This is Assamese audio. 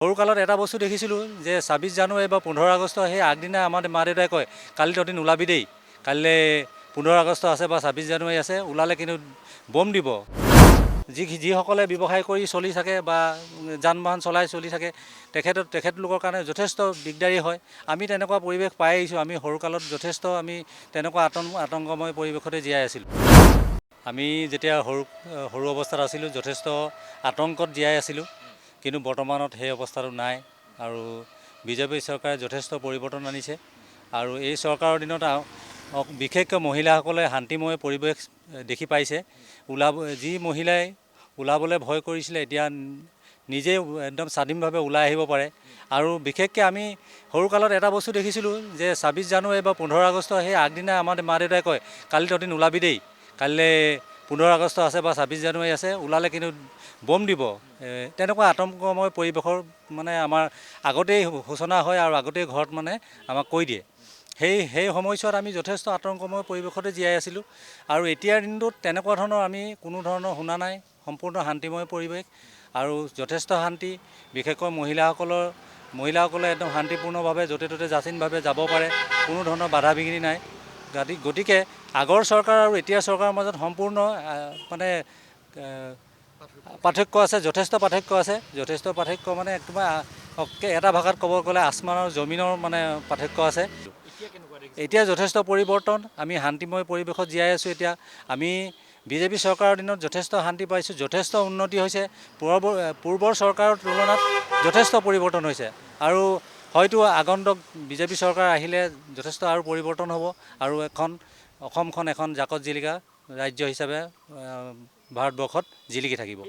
সৰুকালত এটা বস্তু দেখিছিলোঁ যে ২৬ জানুৱাৰী বা ১৫ আগষ্ট সেই আগদিনা আমাৰ মা দেউতাই কয় কালি তহঁতি নোলাবি দেই, কাইলৈ ১৫ আগষ্ট আছে বা ২৬ জানুৱাৰী আছে, ওলালে কিন্তু বম দিব। যিসকলে ব্যৱসায় কৰি চলি থাকে বা যান বাহন চলাই চলি থাকে তেখেতলোকৰ কাৰণে যথেষ্ট দিগদাৰী হয়। আমি তেনেকুৱা পৰিৱেশ পাই আহিছোঁ। আমি সৰুকালত যথেষ্ট আমি তেনেকুৱা আতংকময় পৰিৱেশতে জীয়াই আছিলোঁ। আমি যেতিয়া সৰু অৱস্থাত আছিলোঁ যথেষ্ট আতংকত জীয়াই আছিলোঁ, কিন্তু বৰ্তমানত সেই অৱস্থাটো নাই আৰু বিজেপি চৰকাৰে যথেষ্ট পৰিৱৰ্তন আনিছে। আৰু এই চৰকাৰৰ দিনত বিশেষকৈ মহিলাসকলে শান্তিময় পৰিৱেশ দেখি পাইছে। যি মহিলাই ওলাবলৈ ভয় কৰিছিলে এতিয়া নিজে একদম স্বাধীনভাৱে ওলাই আহিব পাৰে। আৰু বিশেষকৈ আমি সৰুকালত এটা বস্তু দেখিছিলোঁ যে ২৬ জানুৱাৰী বা ১৫ আগষ্ট সেই আগদিনা আমাৰ মা দেউতাই কয় কালি তহঁতি নোলাবি দেই, কাইলৈ ১৫ আগষ্ট আছে বা ২৬ জানুৱাৰী আছে, ওলালে কিন্তু বম দিব। তেনেকুৱা আতংকময় পৰিৱেশৰ মানে আমাৰ আগতেই সূচনা হয় আৰু আগতেই ঘৰত মানে আমাক কৈ দিয়ে। সেই সময়ছোৱাত আমি যথেষ্ট আতংকময় পৰিৱেশতে জীয়াই আছিলোঁ। আৰু এতিয়াৰ দিনটোত তেনেকুৱা ধৰণৰ আমি কোনো ধৰণৰ শুনা নাই। সম্পূৰ্ণ শান্তিময় পৰিৱেশ আৰু যথেষ্ট শান্তি। বিশেষকৈ মহিলাসকলে একদম শান্তিপূৰ্ণভাৱে য'তে ত'তে যাচীনভাৱে যাব পাৰে, কোনো ধৰণৰ বাধা বিঘিনি নাই। গতিকে আগৰ চৰকাৰ আৰু এতিয়াৰ চৰকাৰৰ মাজত সম্পূৰ্ণ মানে পাৰ্থক্য আছে, যথেষ্ট পাৰ্থক্য আছে। যথেষ্ট পাৰ্থক্য মানে তোমাৰ এটা ভাষাত ক'ব গ'লে আসমান আৰু জমিনৰ মানে পাৰ্থক্য আছে। এতিয়া যথেষ্ট পৰিৱৰ্তন, আমি শান্তিময় পৰিৱেশত জীয়াই আছোঁ। এতিয়া আমি বিজেপি চৰকাৰৰ দিনত যথেষ্ট শান্তি পাইছোঁ, যথেষ্ট উন্নতি হৈছে। পূৰ্বৰ চৰকাৰৰ তুলনাত যথেষ্ট পৰিৱৰ্তন হৈছে আৰু হয়তো আগন্তুক বিজেপি চৰকাৰ আহিলে যথেষ্ট আৰু পৰিৱৰ্তন হ'ব আৰু অসমখন এখন জাকত জিলিকা ৰাজ্য হিচাপে ভাৰতবৰ্ষত জিলিকি থাকিব।